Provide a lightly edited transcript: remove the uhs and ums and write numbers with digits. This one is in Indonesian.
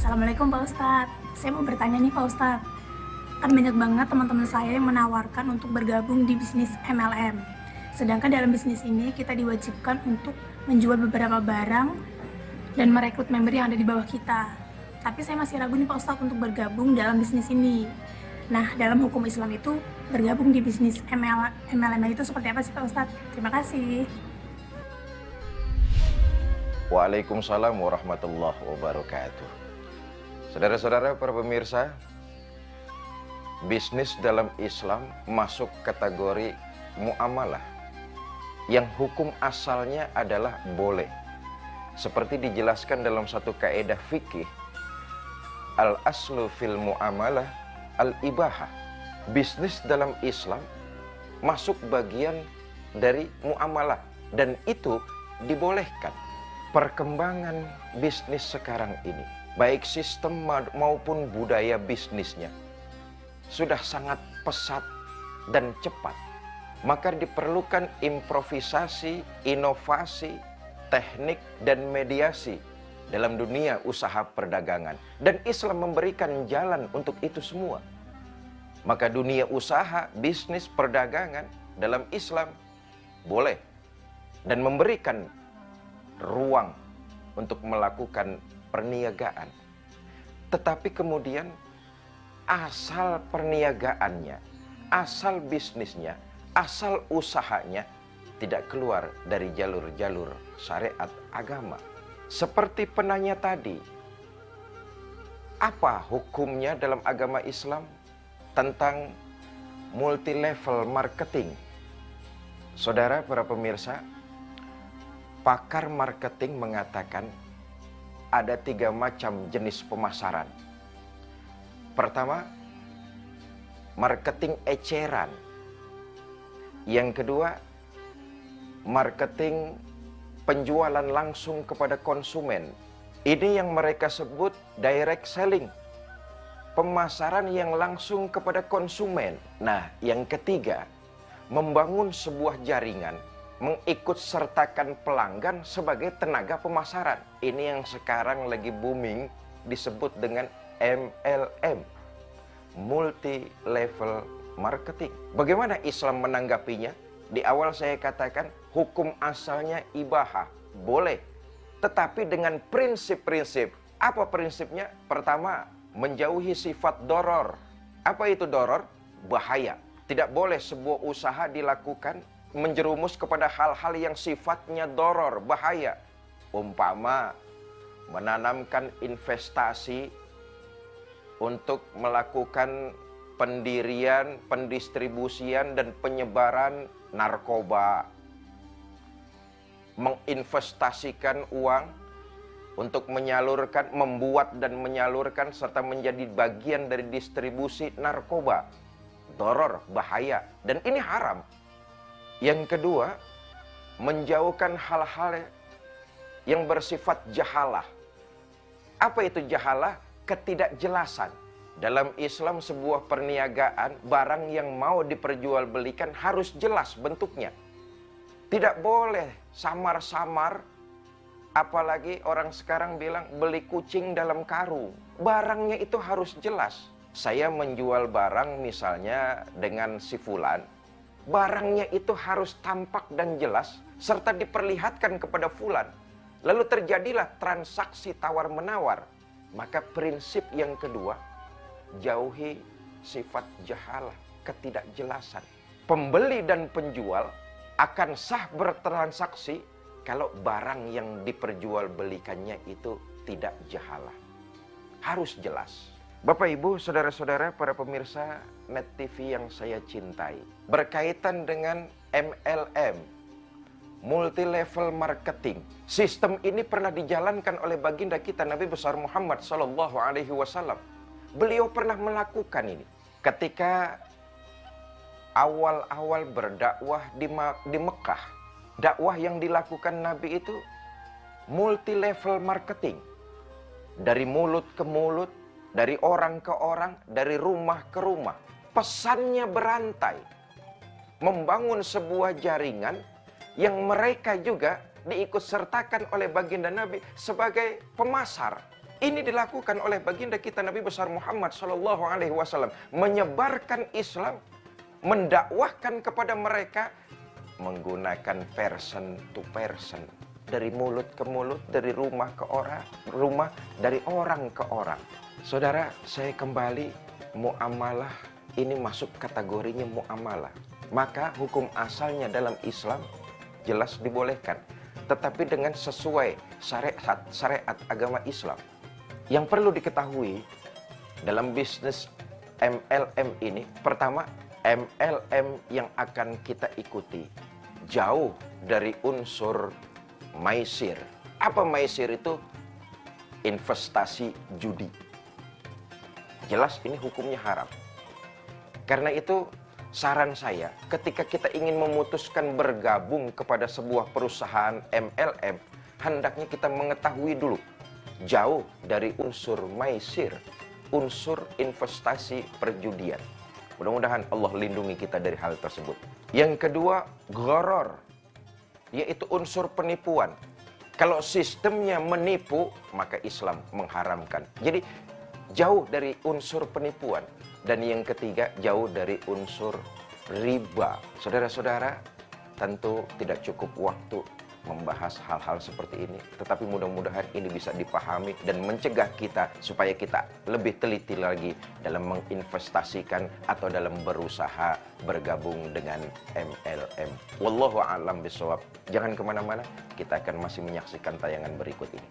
Assalamualaikum Pak Ustadz. Saya mau bertanya nih Pak Ustadz. Kan banyak banget teman-teman saya yang menawarkan untuk bergabung di bisnis MLM. Sedangkan dalam bisnis ini kita diwajibkan untuk menjual beberapa barang dan merekrut member yang ada di bawah kita. Tapi saya masih ragu nih Pak Ustadz untuk bergabung dalam bisnis ini. Nah, dalam hukum Islam itu bergabung di bisnis MLM itu seperti apa sih Pak Ustadz? Terima kasih. Waalaikumsalam warahmatullahi wabarakatuh. Saudara-saudara para pemirsa, bisnis dalam Islam masuk kategori muamalah yang hukum asalnya adalah boleh. Seperti dijelaskan dalam satu kaidah fikih, al-aslu fil muamalah al-ibahah. Bisnis dalam Islam masuk bagian dari muamalah dan itu dibolehkan. Perkembangan bisnis sekarang ini, baik sistem maupun budaya bisnisnya, sudah sangat pesat dan cepat. Maka diperlukan improvisasi, inovasi, teknik, dan mediasi dalam dunia usaha perdagangan. Dan Islam memberikan jalan untuk itu semua. Maka dunia usaha, bisnis, perdagangan dalam Islam boleh dan memberikan ruang untuk melakukan perniagaan. Tetapi kemudian asal perniagaannya, asal bisnisnya, asal usahanya tidak keluar dari jalur-jalur syariat agama. Seperti penanya tadi, apa hukumnya dalam agama Islam tentang multi level marketing? Saudara para pemirsa, pakar marketing mengatakan ada 3 macam jenis pemasaran. Pertama, marketing eceran. Yang kedua, marketing penjualan langsung kepada konsumen. Ini yang mereka sebut direct selling. Pemasaran yang langsung kepada konsumen. Nah, yang ketiga, membangun sebuah jaringan, mengikut sertakan pelanggan sebagai tenaga pemasaran. Ini yang sekarang lagi booming disebut dengan MLM, multi level marketing. Bagaimana Islam menanggapinya? Di awal saya katakan hukum asalnya ibahah, boleh, tetapi dengan prinsip-prinsip. Apa prinsipnya? Pertama, menjauhi sifat doror. Apa itu doror? Bahaya. Tidak boleh sebuah usaha dilakukan menjerumus kepada hal-hal yang sifatnya doror, bahaya. Umpama menanamkan investasi untuk melakukan pendirian, pendistribusian, dan penyebaran narkoba. Menginvestasikan uang untuk menyalurkan, membuat dan menyalurkan serta menjadi bagian dari distribusi narkoba. Doror, bahaya, dan ini haram. Yang kedua, menjauhkan hal-hal yang bersifat jahalah. Apa itu jahalah? Ketidakjelasan. Dalam Islam sebuah perniagaan, barang yang mau diperjualbelikan harus jelas bentuknya. Tidak boleh samar-samar, apalagi orang sekarang bilang beli kucing dalam karung. Barangnya itu harus jelas. Saya menjual barang misalnya dengan si fulan, barangnya itu harus tampak dan jelas, serta diperlihatkan kepada fulan. Lalu terjadilah transaksi tawar-menawar. Maka prinsip yang kedua, jauhi sifat jahalah, ketidakjelasan. Pembeli dan penjual akan sah bertransaksi kalau barang yang diperjualbelikannya itu tidak jahalah. Harus jelas. Bapak, Ibu, saudara-saudara, para pemirsa Net TV yang saya cintai, berkaitan dengan MLM, multi level marketing. Sistem ini pernah dijalankan oleh baginda kita Nabi besar Muhammad SAW. Beliau pernah melakukan ini ketika awal-awal berdakwah di Mekah. Dakwah yang dilakukan Nabi itu multi level marketing, dari mulut ke mulut, dari orang ke orang, dari rumah ke rumah. Pesannya berantai. Membangun sebuah jaringan yang mereka juga diikut sertakan oleh baginda Nabi sebagai pemasar. Ini dilakukan oleh baginda kita Nabi besar Muhammad Shallallahu Alaihi Wasallam, menyebarkan Islam, mendakwahkan kepada mereka menggunakan person to person, dari mulut ke mulut, dari rumah ke rumah, dari orang ke orang. Saudara, saya kembali, muamalah ini masuk kategorinya muamalah. Maka hukum asalnya dalam Islam jelas dibolehkan, tetapi dengan sesuai syariat agama Islam. Yang perlu diketahui dalam bisnis MLM ini, pertama, MLM yang akan kita ikuti jauh dari unsur maisir. Apa maisir itu? Investasi judi. Jelas ini hukumnya haram. Karena itu saran saya, ketika kita ingin memutuskan bergabung kepada sebuah perusahaan MLM, hendaknya kita mengetahui dulu jauh dari unsur maisir, unsur investasi perjudian. Mudah-mudahan Allah lindungi kita dari hal tersebut. Yang kedua, gharor, yaitu unsur penipuan. Kalau sistemnya menipu, maka Islam mengharamkan. Jadi jauh dari unsur penipuan. Dan yang ketiga, jauh dari unsur riba. Saudara-saudara, tentu tidak cukup waktu membahas hal-hal seperti ini, tetapi mudah-mudahan ini bisa dipahami dan mencegah kita supaya kita lebih teliti lagi dalam menginvestasikan atau dalam berusaha bergabung dengan MLM. Wallahu a'lam bishawab. Jangan kemana-mana, kita akan masih menyaksikan tayangan berikut ini.